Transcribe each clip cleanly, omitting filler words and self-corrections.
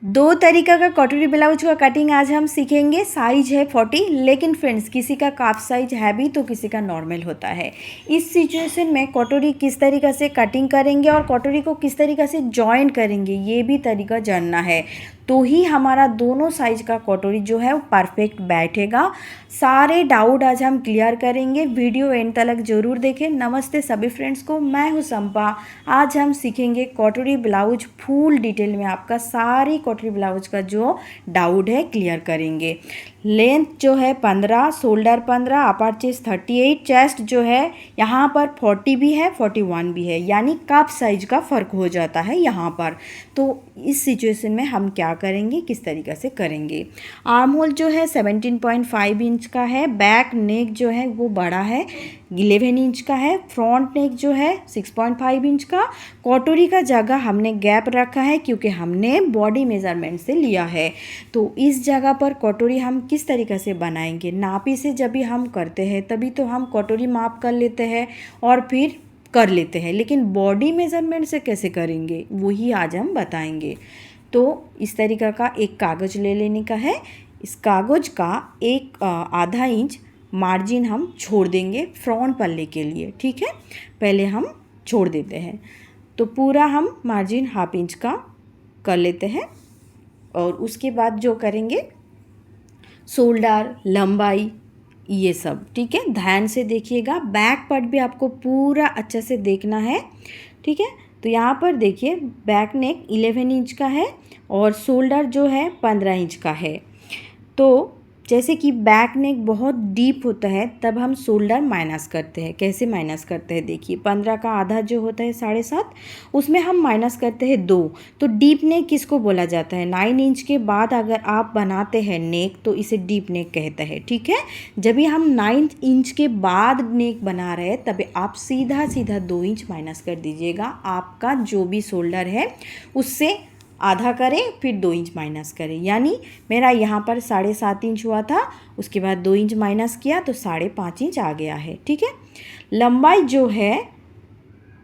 दो तरीका का कटोरी ब्लाउज का कटिंग आज हम सीखेंगे। साइज है 40, लेकिन फ्रेंड्स किसी का काफ साइज है भी तो किसी का नॉर्मल होता है। इस सिचुएशन में कटोरी किस तरीक़ा से कटिंग करेंगे और कटोरी को किस तरीक़ा से जॉइन करेंगे ये भी तरीका जानना है, तो ही हमारा दोनों साइज का कटोरी जो है वो परफेक्ट बैठेगा। सारे डाउट आज हम क्लियर करेंगे, वीडियो एंड तक ज़रूर देखें। नमस्ते सभी फ्रेंड्स को, मैं हूँ संपा। आज हम सीखेंगे कटोरी ब्लाउज फुल डिटेल में, आपका सारी कटोरी ब्लाउज का जो डाउट है क्लियर करेंगे। लेंथ जो है 15, शोल्डर 15, अपर चेस्ट 38, चेस्ट जो है यहाँ पर 40 भी है 41 भी है, यानी कप साइज का फ़र्क हो जाता है यहाँ पर। तो इस सिचुएशन में हम क्या करेंगे, किस तरीक़े से करेंगे। आर्म होल जो है 17.5 इंच का है, बैक नेक जो है वो बड़ा है 11 इंच का है, फ्रंट नेक जो है 6.5 इंच का। कटोरी का जगह हमने गैप रखा है क्योंकि हमने बॉडी मेज़रमेंट से लिया है। तो इस जगह पर कटोरी हम किस तरीक़े से बनाएंगे, नापी से जब भी हम करते हैं तभी तो हम कटोरी माप कर लेते हैं और फिर कर लेते हैं, लेकिन बॉडी मेज़रमेंट से कैसे करेंगे वही आज हम बताएंगे। तो इस तरीक़ा का एक कागज़ ले लेने का है। इस कागज़ का एक आधा इंच मार्जिन हम छोड़ देंगे फ्रंट पल्ले के लिए, ठीक है। पहले हम छोड़ देते हैं, तो पूरा हम मार्जिन हाफ इंच का कर लेते हैं। और उसके बाद जो करेंगे शोल्डर, लंबाई, ये सब ठीक है, ध्यान से देखिएगा। बैक पार्ट भी आपको पूरा अच्छे से देखना है, ठीक है। तो यहाँ पर देखिए बैक नेक 11 इंच का है और शोल्डर जो है 15 इंच का है। तो जैसे कि बैक नेक बहुत डीप होता है तब हम शोल्डर माइनस करते हैं। कैसे माइनस करते हैं देखिए, 15 का आधा जो होता है 7.5, उसमें हम माइनस करते हैं 2। तो डीप नेक किसको बोला जाता है, 9 इंच के बाद अगर आप बनाते हैं नेक तो इसे डीप नेक कहता है, ठीक है। जब भी हम 9 इंच के बाद नेक बना रहे हैं तभी आप सीधा सीधा 2 इंच माइनस कर दीजिएगा। आपका जो भी शोल्डर है उससे आधा करें फिर 2 इंच माइनस करें, यानी मेरा यहाँ पर 7.5 इंच हुआ था, उसके बाद 2 इंच माइनस किया तो 5.5 इंच आ गया है, ठीक है। लंबाई जो है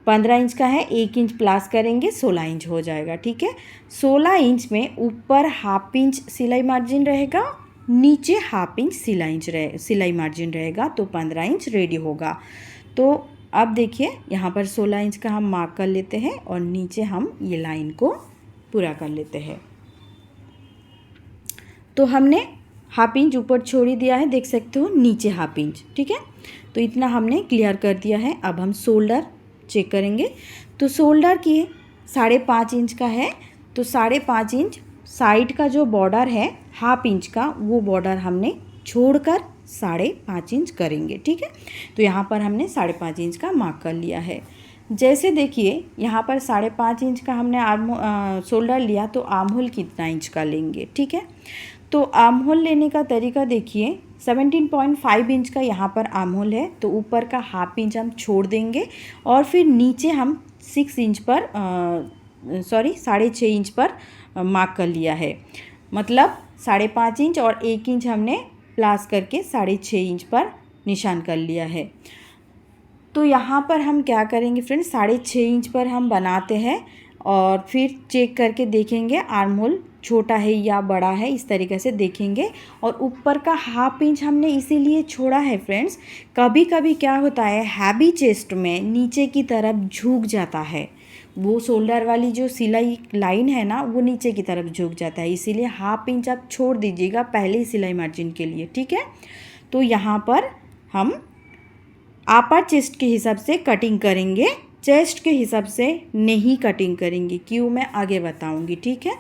15 इंच का है, 1 इंच प्लस करेंगे 16 इंच हो जाएगा, ठीक है। 16 इंच में ऊपर हाफ इंच सिलाई मार्जिन रहेगा, नीचे हाफ इंच सिलाई मार्जिन रहेगा, तो 15 इंच रेडी होगा। तो अब देखिए यहाँ पर 16 इंच का हम मार्क कर लेते हैं और नीचे हम ये लाइन को पूरा कर लेते हैं। तो हमने हाफ इंच ऊपर छोड़ ही दिया है, देख सकते हो नीचे हाफ इंच, ठीक है। तो इतना हमने क्लियर कर दिया है। अब हम शोल्डर चेक करेंगे। तो शोल्डर की 5.5 इंच का है, तो 5.5 इंच साइड का जो बॉर्डर है हाफ इंच का, वो बॉर्डर हमने छोड़कर 5.5 इंच करेंगे, ठीक है। तो यहाँ पर हमने 5.5 इंच का मार्क कर लिया है। जैसे देखिए यहाँ पर 5.5 इंच का हमने शोल्डर लिया, तो आर्म होल कितना इंच का लेंगे, ठीक है। तो आर्म होल लेने का तरीका देखिए, 17.5 इंच का यहाँ पर आर्म होल है, तो ऊपर का हाफ इंच हम छोड़ देंगे और फिर नीचे हम 6 इंच पर 6.5 इंच पर मार्क कर लिया है। मतलब 5.5 इंच और 1 इंच हमने प्लस करके 6.5 इंच पर निशान कर लिया है। तो यहाँ पर हम क्या करेंगे फ्रेंड्स, 6.5 इंच पर हम बनाते हैं और फिर चेक करके देखेंगे आर्म होल छोटा है या बड़ा है, इस तरीके से देखेंगे। और ऊपर का हाफ इंच हमने इसीलिए छोड़ा है फ्रेंड्स, कभी कभी क्या होता है हैवी चेस्ट में नीचे की तरफ झुक जाता है, वो शोल्डर वाली जो सिलाई लाइन है ना वो नीचे की तरफ झुक जाता है, इसीलिए हाफ इंच आप छोड़ दीजिएगा पहले ही सिलाई मार्जिन के लिए, ठीक है। तो यहाँ पर हम अपर चेस्ट के हिसाब से कटिंग करेंगे, चेस्ट के हिसाब से नहीं कटिंग करेंगे, क्यों मैं आगे बताऊंगी, ठीक है।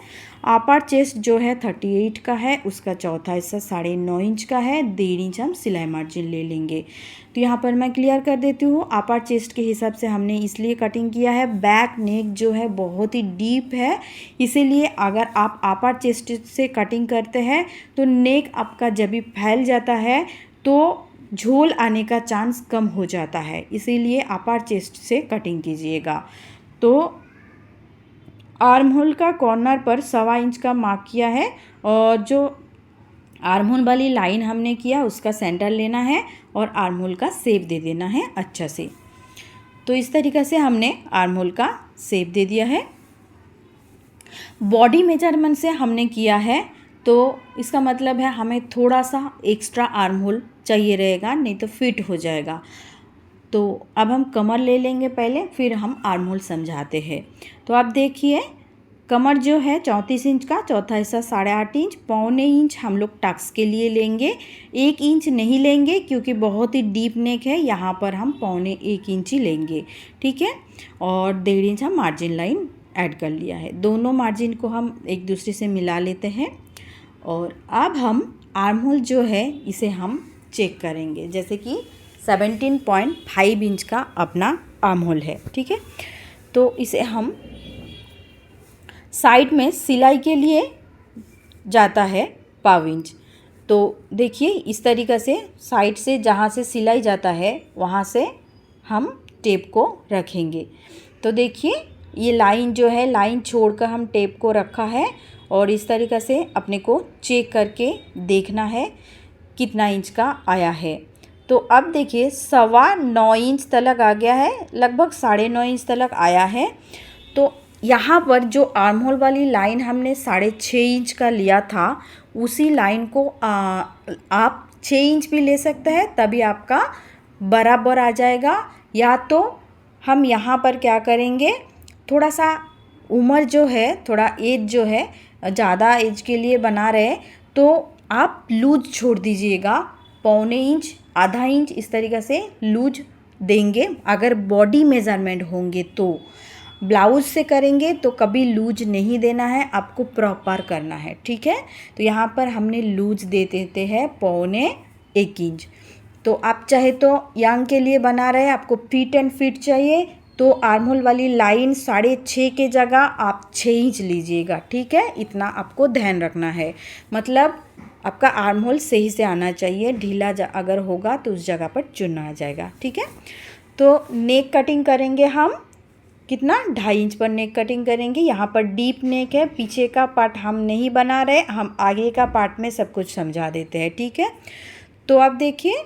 अपर चेस्ट जो है 38 का है, उसका चौथा हिस्सा 9.5 इंच का है, 1.5 इंच हम सिलाई मार्जिन ले लेंगे। तो यहाँ पर मैं क्लियर कर देती हूँ, अपर चेस्ट के हिसाब से हमने इसलिए कटिंग किया है, बैक नेक जो है बहुत ही डीप है, इसीलिए अगर आप अपर चेस्ट से कटिंग करते हैं तो नेक आपका जब भी फैल जाता है तो झोल आने का चांस कम हो जाता है, इसीलिए अपर चेस्ट से कटिंग कीजिएगा। तो आर्म होल का कॉर्नर पर 1.25 इंच का मार्क किया है और जो आर्म होल वाली लाइन हमने किया उसका सेंटर लेना है और आर्म होल का शेप दे देना है अच्छा से। तो इस तरीक़े से हमने आर्म होल का शेप दे दिया है। बॉडी मेजरमेंट से हमने किया है, तो इसका मतलब है हमें थोड़ा सा एक्स्ट्रा आर्म होल चाहिए रहेगा, नहीं तो फिट हो जाएगा। तो अब हम कमर ले लेंगे पहले, फिर हम आर्म होल समझाते हैं। तो आप देखिए, कमर जो है 34 इंच का, चौथा हिस्सा 8.5 इंच, पौने इंच हम लोग टक्स के लिए लेंगे। 1 इंच नहीं लेंगे क्योंकि बहुत ही डीप नेक है, यहाँ पर हम पौने 1 इंच ही लेंगे, ठीक है। और 1.5 इंच हम मार्जिन लाइन ऐड कर लिया है। दोनों मार्जिन को हम एक दूसरे से मिला लेते हैं। और अब हम आर्म होल जो है इसे हम चेक करेंगे, जैसे कि 17.5 इंच का अपना आर्म होल है, ठीक है। तो इसे हम साइड में सिलाई के लिए जाता है पाव इंच। तो देखिए इस तरीक़ा से साइड से जहाँ से सिलाई जाता है वहाँ से हम टेप को रखेंगे। तो देखिए ये लाइन जो है, लाइन छोड़कर हम टेप को रखा है और इस तरीक़ा से अपने को चेक करके देखना है कितना इंच का आया है। तो अब देखिए 9.25 इंच तलक आ गया है, लगभग 9.5 इंच तलक आया है। तो यहाँ पर जो आर्म होल वाली लाइन हमने 6.5 इंच का लिया था, उसी लाइन को आप 6 इंच भी ले सकते हैं, तभी आपका बराबर आ जाएगा। या तो हम यहाँ पर क्या करेंगे, थोड़ा सा उम्र जो है, थोड़ा एज जो है, ज़्यादा एज के लिए बना रहे तो आप लूज छोड़ दीजिएगा, पौने इंच, आधा इंच इस तरीक़े से लूज देंगे। अगर बॉडी मेज़रमेंट होंगे तो ब्लाउज से करेंगे तो कभी लूज नहीं देना है, आपको प्रॉपर करना है, ठीक है। तो यहाँ पर हमने लूज दे देते हैं पौने 1 इंच। तो आप चाहे तो यंग के लिए बना रहे, आपको फिट एंड फिट चाहिए तो आर्म होल वाली लाइन 6.5 के जगह आप 6 इंच लीजिएगा, ठीक है। इतना आपको ध्यान रखना है, मतलब आपका आर्म होल सही से आना चाहिए, ढीला अगर होगा तो उस जगह पर चुनना आ जाएगा, ठीक है। तो नेक कटिंग करेंगे हम कितना, 2.5 इंच पर नेक कटिंग करेंगे। यहाँ पर डीप नेक है, पीछे का पार्ट हम नहीं बना रहे, हम आगे का पार्ट में सब कुछ समझा देते हैं, ठीक है। तो आप देखिए,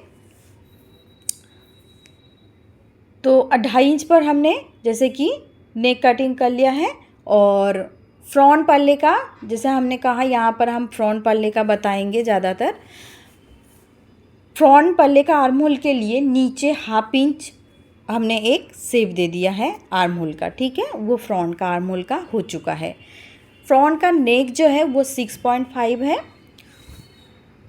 तो 2.5 इंच पर हमने जैसे कि नेक कटिंग कर लिया है। और फ्रंट पल्ले का, जैसे हमने कहा यहाँ पर हम फ्रंट पल्ले का बताएंगे ज़्यादातर। फ्रंट पल्ले का आर्म होल के लिए नीचे 1/2 इंच हमने एक सेव दे दिया है आर्म होल का, ठीक है। वो फ्रंट का आर्म होल का हो चुका है। फ्रंट का नेक जो है वो 6.5 है,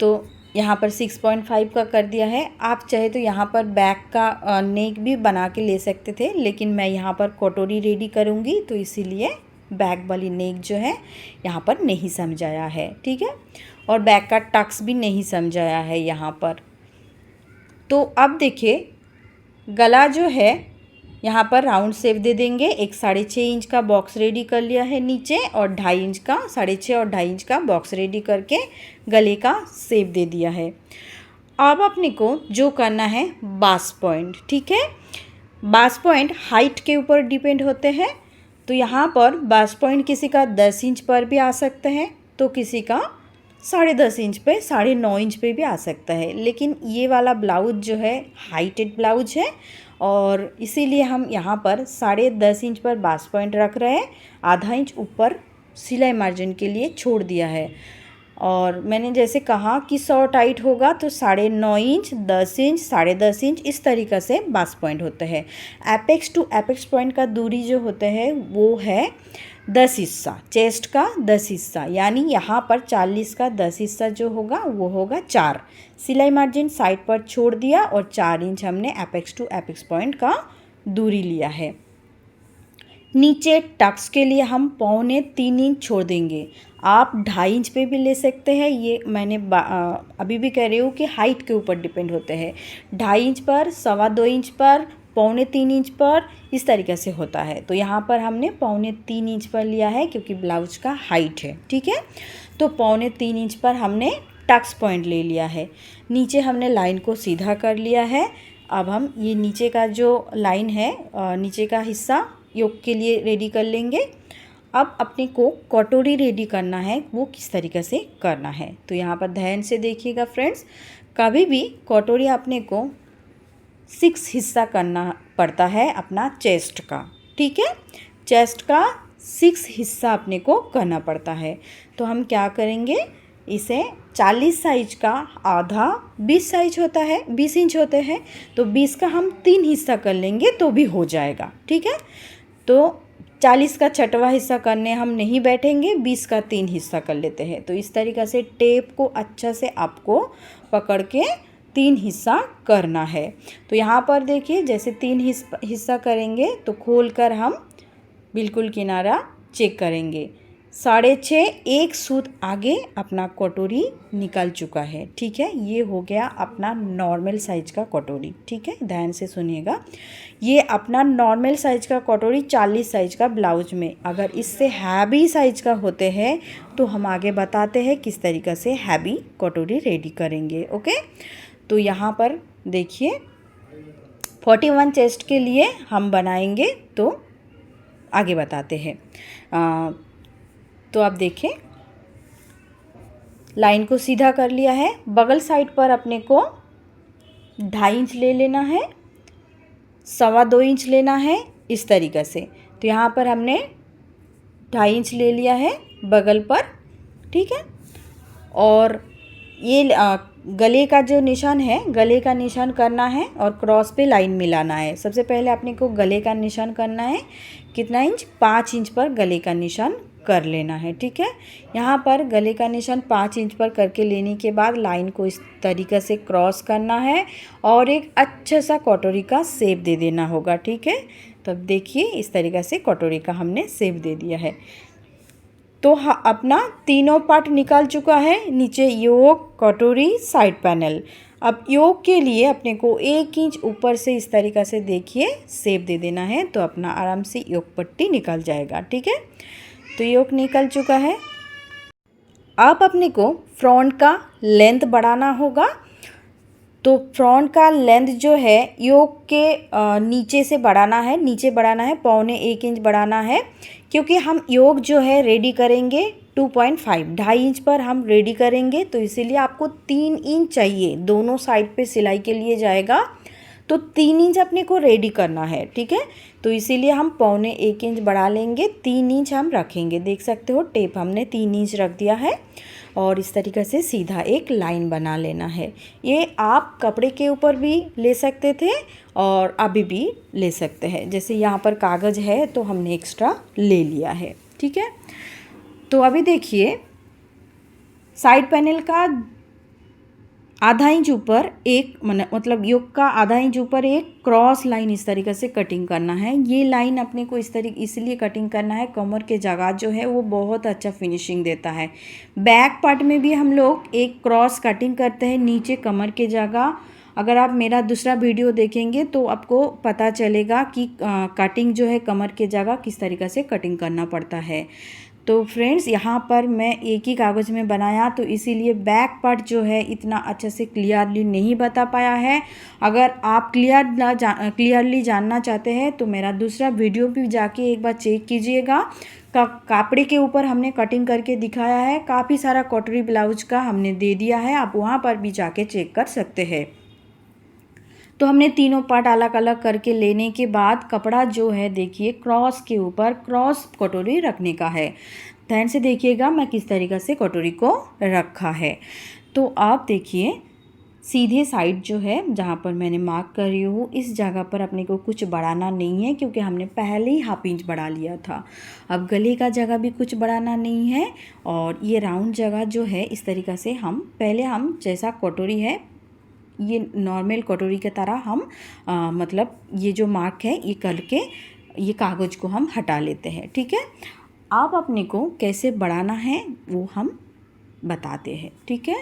तो यहाँ पर 6.5 का कर दिया है। आप चाहे तो यहाँ पर बैक का नेक भी बना के ले सकते थे, लेकिन मैं यहाँ पर कटोरी रेडी करूँगी तो इसीलिए बैक वाली नेक जो है यहाँ पर नहीं समझाया है, ठीक है। और बैक का टक्स भी नहीं समझाया है यहाँ पर। तो अब देखिए गला जो है यहाँ पर राउंड शेप दे देंगे। एक 6.5 इंच का बॉक्स रेडी कर लिया है नीचे, और 2.5 इंच का, 6.5 और 2.5 इंच का बॉक्स रेडी करके गले का शेप दे दिया है। अब अपने को जो करना है बास पॉइंट, ठीक है। बास पॉइंट हाइट के ऊपर डिपेंड होते हैं। तो यहाँ पर बास पॉइंट किसी का 10 इंच पर भी आ सकता है, तो किसी का 10.5 इंच पे, 9.5 इंच पे भी आ सकता है। लेकिन ये वाला ब्लाउज जो है हाइटेड ब्लाउज है, और इसीलिए हम यहाँ पर 10.5 इंच पर बास पॉइंट रख रहे हैं। आधा इंच ऊपर सिलाई मार्जिन के लिए छोड़ दिया है। और मैंने जैसे कहा कि 100 टाइट होगा तो 9.5 इंच, 10 इंच, 10.5 इंच इस तरीक़े से बास पॉइंट होता है। एपेक्स टू एपेक्स पॉइंट का दूरी जो होता है वो है 10 हिस्सा, चेस्ट का 10 हिस्सा, यानी यहाँ पर 40 का 10 हिस्सा जो होगा वो होगा 4। सिलाई मार्जिन साइड पर छोड़ दिया और 4 इंच हमने एपेक्स टू एपेक्स पॉइंट का दूरी लिया है। नीचे टक्स के लिए हम 3.25 इंच छोड़ देंगे। आप 2.5 इंच पे भी ले सकते हैं, ये मैंने अभी भी कह रही हूँ कि हाइट के ऊपर डिपेंड होते हैं। 2.5 इंच पर, 2.25 इंच पर, 3.25 इंच पर, इस तरीके से होता है। तो यहाँ पर हमने 3.25 इंच पर लिया है क्योंकि ब्लाउज का हाइट है, ठीक है। तो 3.25 इंच पर हमने टक्स पॉइंट ले लिया है। नीचे हमने लाइन को सीधा कर लिया है। अब हम ये नीचे का जो लाइन है, नीचे का हिस्सा योक के लिए रेडी कर लेंगे। अब अपने को कटोरी रेडी करना है, वो किस तरीके से करना है तो यहाँ पर ध्यान से देखिएगा फ्रेंड्स। कभी भी कटोरी अपने को 6 हिस्सा करना पड़ता है अपना चेस्ट का, ठीक है। चेस्ट का 6 हिस्सा अपने को करना पड़ता है। तो हम क्या करेंगे, इसे 40 साइज का आधा 20 साइज होता है, 20 इंच होते हैं, तो 20 का हम 3 हिस्सा कर लेंगे तो भी हो जाएगा। ठीक है, तो 40 का छठवां हिस्सा करने हम नहीं बैठेंगे, 20 का 3 हिस्सा कर लेते हैं। तो इस तरीक़ा से टेप को अच्छा से आपको पकड़ के 3 हिस्सा करना है। तो यहाँ पर देखिए, जैसे 3 हिस्सा करेंगे तो खोल कर हम बिल्कुल किनारा चेक करेंगे। 6.5 एक सूत आगे अपना कटोरी निकल चुका है। ठीक है, ये हो गया अपना नॉर्मल साइज का कटोरी। ठीक है, ध्यान से सुनिएगा, ये अपना नॉर्मल साइज का कटोरी 40 साइज का ब्लाउज में। अगर इससे हैवी साइज का होते हैं तो हम आगे बताते हैं किस तरीक़े से हैवी कटोरी रेडी करेंगे। ओके, तो यहाँ पर देखिए 41 चेस्ट के लिए हम बनाएंगे, तो आगे बताते हैं। तो आप देखें, लाइन को सीधा कर लिया है, बगल साइड पर अपने को 2.5 इंच ले लेना है, 2.25 इंच लेना है इस तरीक़े से। तो यहाँ पर हमने 2.5 इंच ले लिया है बगल पर। ठीक है, और ये गले का जो निशान है, गले का निशान करना है और क्रॉस पे लाइन मिलाना है। सबसे पहले अपने को गले का निशान करना है, कितना इंच, 5 इंच पर गले का निशान कर लेना है। ठीक है, यहाँ पर गले का निशान 5 इंच पर करके लेने के बाद लाइन को इस तरीक़े से क्रॉस करना है और एक अच्छा सा कटोरी का शेप दे देना होगा। ठीक है, तब देखिए इस तरीक़े से कटोरी का हमने शेप दे दिया है। तो अपना तीनों पार्ट निकल चुका है, नीचे योक, कटोरी, साइड पैनल। अब योक के लिए अपने को 1 इंच ऊपर से इस तरीक़े से देखिए शेप दे देना है, तो अपना आराम से योक पट्टी निकल जाएगा। ठीक है, तो योक निकल चुका है। अब अपने को फ्रंट का लेंथ बढ़ाना होगा। तो फ्रंट का लेंथ जो है योक के नीचे से बढ़ाना है, नीचे बढ़ाना है, 1.25 इंच बढ़ाना है, क्योंकि हम योक जो है रेडी करेंगे 2.5 2.5 इंच पर हम रेडी करेंगे। तो इसीलिए आपको 3 इंच चाहिए, दोनों साइड पे सिलाई के लिए जाएगा, तो 3 इंच अपने को रेडी करना है। ठीक है, तो इसीलिए हम 1.25 इंच बढ़ा लेंगे, 3 इंच हम रखेंगे। देख सकते हो टेप हमने 3 इंच रख दिया है और इस तरीक़े से सीधा एक लाइन बना लेना है। ये आप कपड़े के ऊपर भी ले सकते थे और अभी भी ले सकते हैं। जैसे यहाँ पर कागज़ है तो हमने एक्स्ट्रा ले लिया है। ठीक है, तो अभी देखिए साइड पैनल का आधा इंच ऊपर एक मतलब योक का आधा इंच ऊपर एक क्रॉस लाइन इस तरीक़े से कटिंग करना है। ये लाइन अपने को इस तरीके इसलिए कटिंग करना है, कमर के जगह जो है वो बहुत अच्छा फिनिशिंग देता है। बैक पार्ट में भी हम लोग एक क्रॉस कटिंग करते हैं नीचे कमर के जगह। अगर आप मेरा दूसरा वीडियो देखेंगे तो आपको पता चलेगा कि कटिंग जो है कमर के जगह किस तरीक़े से कटिंग करना पड़ता है। तो फ्रेंड्स, यहाँ पर मैं एक ही कागज़ में बनाया, तो इसीलिए बैक पार्ट जो है इतना अच्छे से क्लियरली नहीं बता पाया है। अगर आप क्लियरली जानना चाहते हैं तो मेरा दूसरा वीडियो भी जाके एक बार चेक कीजिएगा। कपड़े के ऊपर हमने कटिंग करके दिखाया है, काफ़ी सारा कटोरी ब्लाउज का हमने दे दिया है, आप वहाँ पर भी जाके चेक कर सकते हैं। तो हमने तीनों पार्ट अलग अलग करके लेने के बाद कपड़ा जो है देखिए क्रॉस के ऊपर क्रॉस कटोरी रखने का है। ध्यान से देखिएगा मैं किस तरीक़े से कटोरी को रखा है। तो आप देखिए सीधे साइड जो है जहाँ पर मैंने मार्क कर रही हूँ, इस जगह पर अपने को कुछ बढ़ाना नहीं है, क्योंकि हमने पहले ही 1/2 इंच बढ़ा लिया था। अब गले का जगह भी कुछ बढ़ाना नहीं है और ये राउंड जगह जो है इस तरीक़े से हम जैसा कटोरी है ये नॉर्मल कटोरी की तरह हम मतलब ये जो मार्क है ये करके ये कागज़ को हम हटा लेते हैं। ठीक है, आप अपने को कैसे बढ़ाना है वो हम बताते हैं। ठीक है,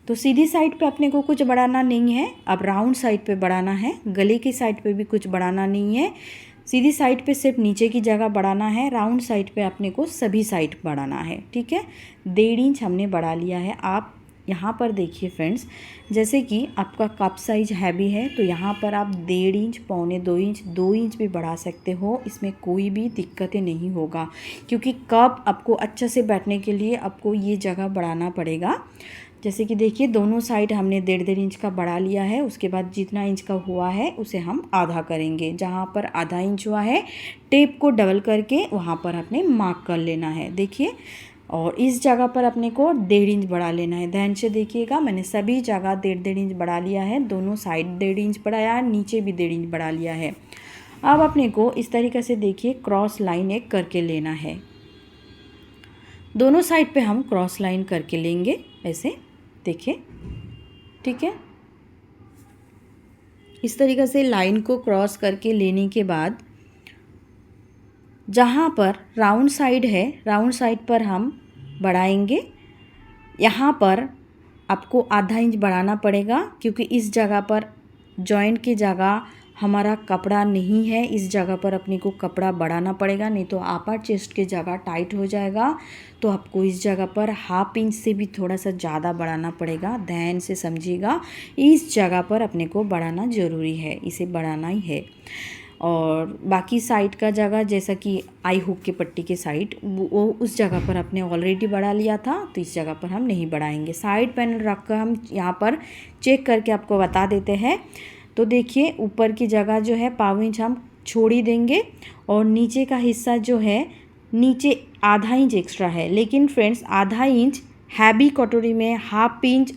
तो सीधी साइड पे अपने को कुछ बढ़ाना नहीं है, अब राउंड साइड पे बढ़ाना है। गले की साइड पे भी कुछ बढ़ाना नहीं है, सीधी साइड पे सिर्फ नीचे की जगह बढ़ाना है। राउंड साइड पे अपने को सभी साइड बढ़ाना है। ठीक है, 1.5 इंच हमने बढ़ा लिया है। आप यहाँ पर देखिए फ्रेंड्स, जैसे कि आपका कप साइज़ हैवी है तो यहाँ पर आप 1.5 इंच, पौने 2 इंच, 2 इंच भी बढ़ा सकते हो। इसमें कोई भी दिक्कतें नहीं होगा, क्योंकि कप आपको अच्छे से बैठने के लिए आपको ये जगह बढ़ाना पड़ेगा। जैसे कि देखिए दोनों साइड हमने 1.5 इंच का बढ़ा लिया है। उसके बाद जितना इंच का हुआ है उसे हम आधा करेंगे। जहाँ पर आधा इंच हुआ है टेप को डबल करके वहाँ पर अपने मार्क कर लेना है। देखिए, और इस जगह पर अपने को 1.5 इंच बढ़ा लेना है। ध्यान से देखिएगा, मैंने सभी जगह 1.5 इंच बढ़ा लिया है। दोनों साइड 1.5 इंच बढ़ाया है, नीचे भी 1.5 इंच बढ़ा लिया है। अब अपने को इस तरीके से देखिए क्रॉस लाइन एक करके लेना है। दोनों साइड पे हम क्रॉस लाइन करके लेंगे ऐसे, देखिए, ठीक है। इस तरीके से लाइन को क्रॉस करके लेने के बाद जहाँ पर राउंड साइड है, राउंड साइड पर हम बढ़ाएंगे। यहाँ पर आपको आधा इंच बढ़ाना पड़ेगा, क्योंकि इस जगह पर जॉइंट की जगह हमारा कपड़ा नहीं है। इस जगह पर अपने को कपड़ा बढ़ाना पड़ेगा, नहीं तो अपर चेस्ट की जगह टाइट हो जाएगा। तो आपको इस जगह पर 1/2 इंच से भी थोड़ा सा ज़्यादा बढ़ाना पड़ेगा। ध्यान से समझिएगा, इस जगह पर अपने को बढ़ाना ज़रूरी है, इसे बढ़ाना ही है। और बाकी साइड का जगह, जैसा कि आई हुक के पट्टी के साइड, वो उस जगह पर आपने ऑलरेडी बढ़ा लिया था, तो इस जगह पर हम नहीं बढ़ाएंगे। साइड पैनल रख कर हम यहाँ पर चेक करके आपको बता देते हैं। तो देखिए ऊपर की जगह जो है 1/4 इंच हम छोड़ ही देंगे, और नीचे का हिस्सा जो है नीचे आधा इंच एक्स्ट्रा है। लेकिन फ्रेंड्स आधा इंच हैवी कटोरी में 1/2 इंच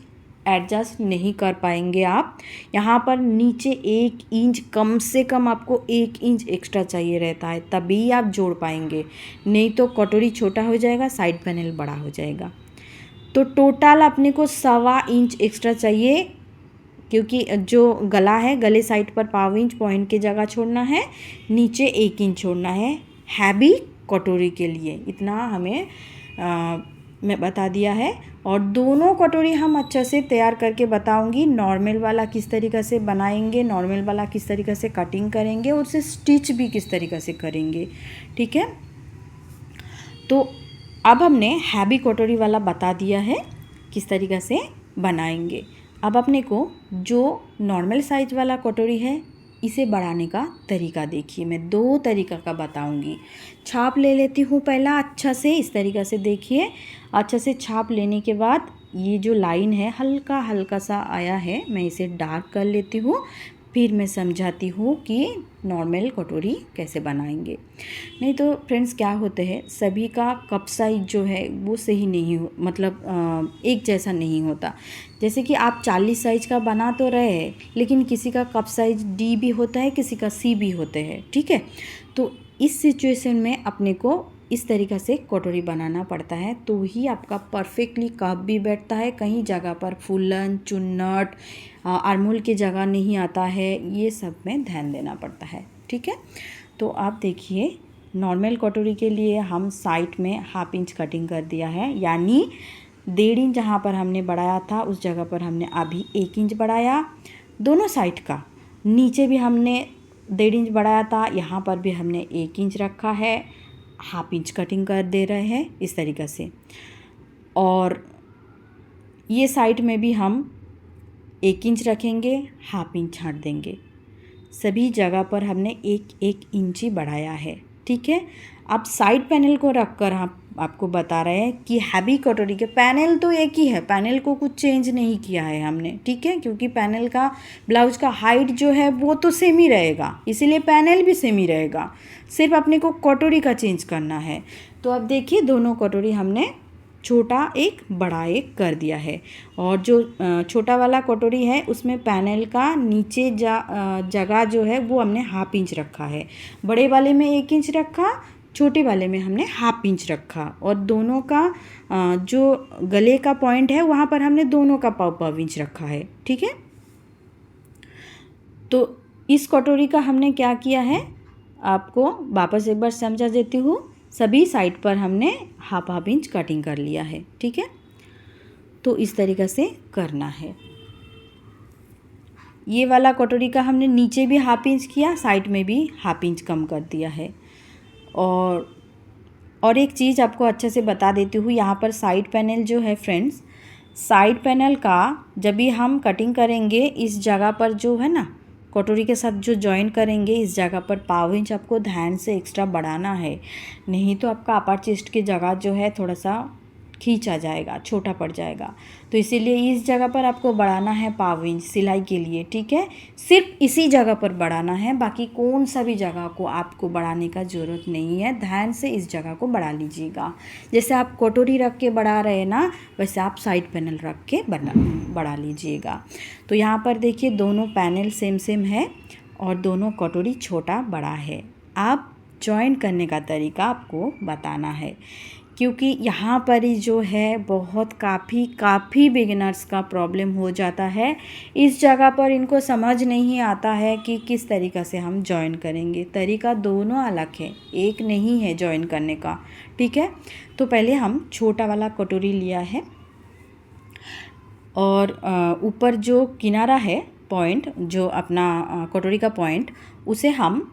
एडजस्ट नहीं कर पाएंगे आप। यहाँ पर नीचे 1 इंच, कम से कम आपको 1 इंच एक्स्ट्रा चाहिए रहता है, तभी आप जोड़ पाएंगे। नहीं तो कटोरी छोटा हो जाएगा, साइड पैनल बड़ा हो जाएगा। तो टोटल अपने को 1.25 इंच एक्स्ट्रा चाहिए, क्योंकि जो गला है, गले साइड पर 1/4 इंच पॉइंट की जगह छोड़ना है, नीचे 1 इंच छोड़ना है हैवी कटोरी के लिए। इतना हमें मैं बता दिया है। और दोनों कटोरी हम अच्छा से तैयार करके बताऊंगी। नॉर्मल वाला किस तरीक़े से बनाएंगे, नॉर्मल वाला किस तरीक़े से कटिंग करेंगे, और उसे स्टिच भी किस तरीक़े से करेंगे, ठीक है। तो अब हमने हैवी कटोरी वाला बता दिया है किस तरीक़े से बनाएंगे। अब अपने को जो नॉर्मल साइज वाला कटोरी है, इसे बढ़ाने का तरीका देखिए। मैं 2 तरीका का बताऊंगी। छाप ले लेती हूँ पहला अच्छा से, इस तरीक़ा से देखिए। अच्छा से छाप लेने के बाद ये जो लाइन है हल्का हल्का सा आया है, मैं इसे डार्क कर लेती हूँ। फिर मैं समझाती हूँ कि नॉर्मल कटोरी कैसे बनाएंगे। नहीं तो फ्रेंड्स क्या होते हैं, सभी का कप साइज जो है वो सही नहीं हो, मतलब एक जैसा नहीं होता। जैसे कि आप 40 साइज का बना तो रहे हैं, लेकिन किसी का कप साइज डी भी होता है, किसी का सी भी होते हैं, ठीक है। तो इस सिचुएशन में अपने को इस तरीक़ा से कटोरी बनाना पड़ता है, तो ही आपका परफेक्टली कप भी बैठता है। कहीं जगह पर फूलन, चुन्नट, आर्महोल की जगह नहीं आता है, ये सब में ध्यान देना पड़ता है, ठीक है। तो आप देखिए नॉर्मल कटोरी के लिए हम साइड में 1/2 इंच कटिंग कर दिया है, यानी 1.5 इंच जहाँ पर हमने बढ़ाया था उस जगह पर हमने अभी 1 इंच बढ़ाया। दोनों साइड का नीचे भी हमने 1.5 इंच बढ़ाया था, यहाँ पर भी हमने 1 इंच रखा है। 1/2 इंच कटिंग कर दे रहे हैं इस तरीक़े से। और ये साइड में भी हम 1 इंच रखेंगे, 1/2 इंच छाँट देंगे। सभी जगह पर हमने 1-1 इंच ही बढ़ाया है, ठीक है। अब साइड पैनल को रख कर हम आपको बता रहे हैं कि हैवी कटोरी के पैनल तो एक ही है, पैनल को कुछ चेंज नहीं किया है हमने, ठीक है। क्योंकि पैनल का ब्लाउज का हाइट जो है वो तो सेम ही रहेगा, इसीलिए पैनल भी सेम ही रहेगा। सिर्फ अपने को कटोरी का चेंज करना है। तो अब देखिए दोनों कटोरी हमने छोटा एक बड़ा एक कर दिया है। और जो छोटा वाला कटोरी है उसमें पैनल का नीचे जगह जो है वो हमने 1/2 इंच रखा है। बड़े वाले में 1 इंच रखा, छोटे वाले में हमने 1/2 इंच रखा। और दोनों का जो गले का पॉइंट है वहाँ पर हमने दोनों का 1/4 इंच रखा है, ठीक है। तो इस कटोरी का हमने क्या किया है, आपको वापस एक बार समझा देती हूँ। सभी साइड पर हमने 1/2 इंच कटिंग कर लिया है, ठीक है। तो इस तरीक़े से करना है। ये वाला कटोरी का हमने नीचे भी 1/2 इंच किया, साइड में भी 1/2 इंच कम कर दिया है। और एक चीज़ आपको अच्छे से बता देती हूँ, यहाँ पर साइड पैनल जो है फ्रेंड्स, साइड पैनल का जब भी हम कटिंग करेंगे इस जगह पर जो है ना कटोरी के साथ जो जॉइन करेंगे इस जगह पर पाव इंच आपको ध्यान से एक्स्ट्रा बढ़ाना है, नहीं तो आपका अपर चेस्ट की जगह जो है थोड़ा सा खींच आ जाएगा, छोटा पड़ जाएगा। तो इसीलिए इस जगह पर आपको बढ़ाना है पाव इंच सिलाई के लिए, ठीक है। सिर्फ इसी जगह पर बढ़ाना है, बाकी कौन सा भी जगह को आपको बढ़ाने का ज़रूरत नहीं है। ध्यान से इस जगह को बढ़ा लीजिएगा। जैसे आप कटोरी रख के बढ़ा रहे हैं ना, वैसे आप साइड पैनल रख के बढ़ा लीजिएगा। तो यहाँ पर देखिए दोनों पैनल सेम सेम है और दोनों कटोरी छोटा बड़ा है। आप जॉइन करने का तरीका आपको बताना है, क्योंकि यहाँ पर ही जो है बहुत काफ़ी बिगिनर्स का प्रॉब्लम हो जाता है। इस जगह पर इनको समझ नहीं आता है कि किस तरीक़ा से हम जॉइन करेंगे। तरीका दोनों अलग है, एक नहीं है जॉइन करने का, ठीक है। तो पहले हम छोटा वाला कटोरी लिया है और ऊपर जो किनारा है पॉइंट, जो अपना कटोरी का पॉइंट, उसे हम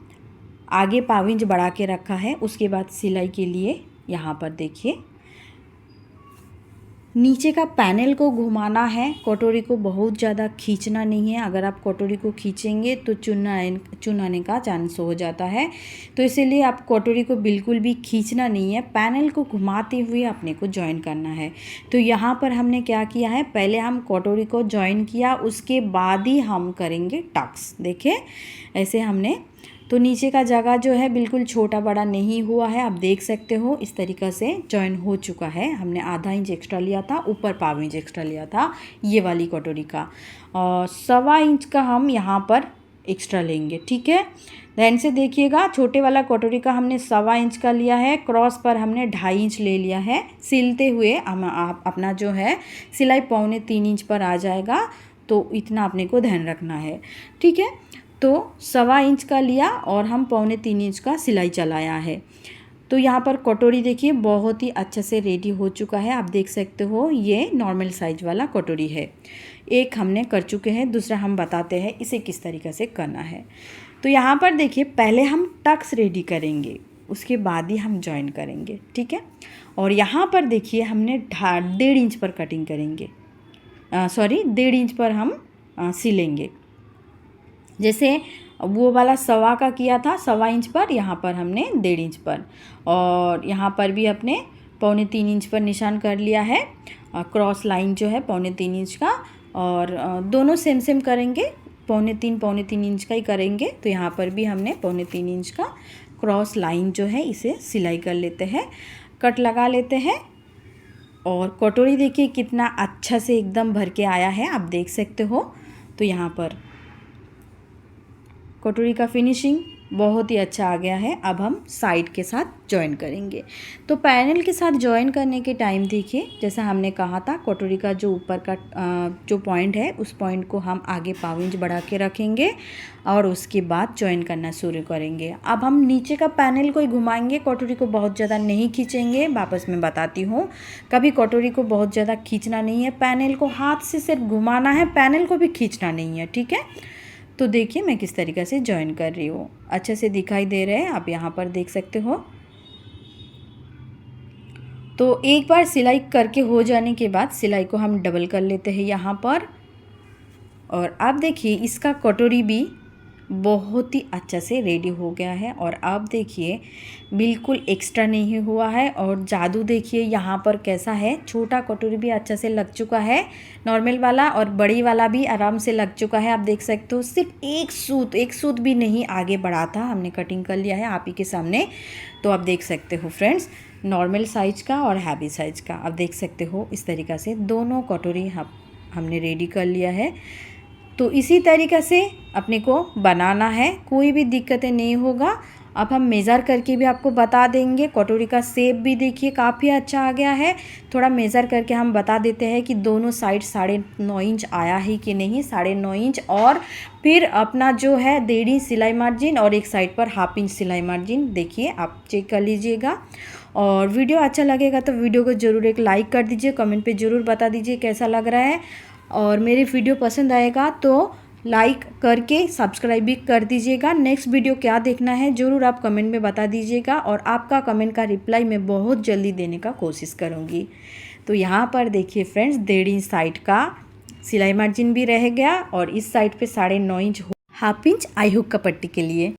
आगे पाव इंच बढ़ा के रखा है। उसके बाद सिलाई के लिए यहाँ पर देखिए नीचे का पैनल को घुमाना है, कटोरी को बहुत ज़्यादा खींचना नहीं है। अगर आप कटोरी को खींचेंगे तो चुनाने का चांस हो जाता है। तो इसीलिए आप कटोरी को बिल्कुल भी खींचना नहीं है, पैनल को घुमाते हुए अपने को जॉइन करना है। तो यहाँ पर हमने क्या किया है, पहले हम कटोरी को जॉइन किया, उसके बाद ही हम करेंगे टक्स। देखिए ऐसे हमने, तो नीचे का जगह जो है बिल्कुल छोटा बड़ा नहीं हुआ है, आप देख सकते हो इस तरीक़ा से जॉइन हो चुका है। हमने आधा इंच एक्स्ट्रा लिया था, ऊपर पाव इंच एक्स्ट्रा लिया था ये वाली कटोरी का, और 1.25 इंच का हम यहाँ पर एक्स्ट्रा लेंगे, ठीक है। ध्यान से देखिएगा, छोटे वाला कटोरी का हमने 1.25 इंच का लिया है, क्रॉस पर हमने 2.5 इंच ले लिया है। सिलते हुए हम अपना जो है सिलाई 3.25 इंच पर आ जाएगा, तो इतना अपने को ध्यान रखना है, ठीक है। तो 1.25 इंच का लिया और हम 3.25 इंच का सिलाई चलाया है। तो यहाँ पर कटोरी देखिए बहुत ही अच्छे से रेडी हो चुका है, आप देख सकते हो ये नॉर्मल साइज वाला कटोरी है। एक हमने कर चुके हैं, दूसरा हम बताते हैं इसे किस तरीक़े से करना है। तो यहाँ पर देखिए पहले हम टक्स रेडी करेंगे, उसके बाद ही हम जॉइन करेंगे, ठीक है। और यहाँ पर देखिए हमने 1.5 इंच पर कटिंग करेंगे, 1.5 इंच पर हम सिलेंगे। जैसे वो वाला 1.25 का किया था 1.25 इंच पर, यहाँ पर हमने 1.5 इंच पर, और यहाँ पर भी अपने 3.25 इंच पर निशान कर लिया है। क्रॉस लाइन जो है 3.25 इंच का, और दोनों सेम सेम करेंगे, 3.25 इंच का ही करेंगे। तो यहाँ पर भी हमने 3.25 इंच का क्रॉस लाइन जो है इसे सिलाई कर लेते हैं, कट लगा लेते हैं। और कटोरी देखिए कितना अच्छा से एकदम भर के आया है, आप देख सकते हो। तो यहाँ पर कटोरी का फिनिशिंग बहुत ही अच्छा आ गया है। अब हम साइड के साथ जॉइन करेंगे। तो पैनल के साथ जॉइन करने के टाइम देखिए, जैसा हमने कहा था कटोरी का जो ऊपर का जो पॉइंट है उस पॉइंट को हम आगे पाव इंच बढ़ा के रखेंगे और उसके बाद जॉइन करना शुरू करेंगे। अब हम नीचे का पैनल को ही घुमाएंगे, कटोरी को बहुत ज़्यादा नहीं खींचेंगे। वापस मैं बताती हूँ, कभी कटोरी को बहुत ज़्यादा खींचना नहीं है, पैनल को हाथ से सिर्फ घुमाना है, पैनल को भी खींचना नहीं है, ठीक है। तो देखिए मैं किस तरीक़े से जॉइन कर रही हूँ, अच्छे से दिखाई दे रहे हैं, आप यहाँ पर देख सकते हो। तो एक बार सिलाई करके हो जाने के बाद सिलाई को हम डबल कर लेते हैं यहाँ पर। और अब देखिए इसका कटोरी भी बहुत ही अच्छा से रेडी हो गया है। और अब देखिए बिल्कुल एक्स्ट्रा नहीं हुआ है, और जादू देखिए यहाँ पर कैसा है, छोटा कटोरी भी अच्छा से लग चुका है नॉर्मल वाला, और बड़ी वाला भी आराम से लग चुका है, आप देख सकते हो। सिर्फ एक सूत भी नहीं आगे बढ़ा था, हमने कटिंग कर लिया है आप ही के सामने। तो आप देख सकते हो फ्रेंड्स, नॉर्मल साइज का और हैवी साइज का आप देख सकते हो। इस तरीक़ा से दोनों कटोरी हमने रेडी कर लिया है। तो इसी तरीक़े से अपने को बनाना है, कोई भी दिक्कतें नहीं होगा। अब हम मेज़र करके भी आपको बता देंगे। कटोरी का शेप भी देखिए काफ़ी अच्छा आ गया है। थोड़ा मेज़र करके हम बता देते हैं कि दोनों साइड 9.5 इंच आया है कि नहीं, 9.5 इंच। और फिर अपना जो है 1.5 इंच सिलाई मार्जिन और एक साइड पर 1/2 इंच सिलाई मार्जिन देखिए, आप चेक कर लीजिएगा। और वीडियो अच्छा लगेगा तो वीडियो को ज़रूर एक लाइक कर दीजिए, कमेंट पे ज़रूर बता दीजिए कैसा लग रहा है। और मेरी वीडियो पसंद आएगा तो लाइक करके सब्सक्राइब भी कर दीजिएगा। नेक्स्ट वीडियो क्या देखना है ज़रूर आप कमेंट में बता दीजिएगा और आपका कमेंट का रिप्लाई मैं बहुत जल्दी देने का कोशिश करूँगी। तो यहाँ पर देखिए फ्रेंड्स 1.5 इंच साइड का सिलाई मार्जिन भी रह गया और इस साइड पे 9.5 इंच हाफ इंच आई हुक का पट्टी के लिए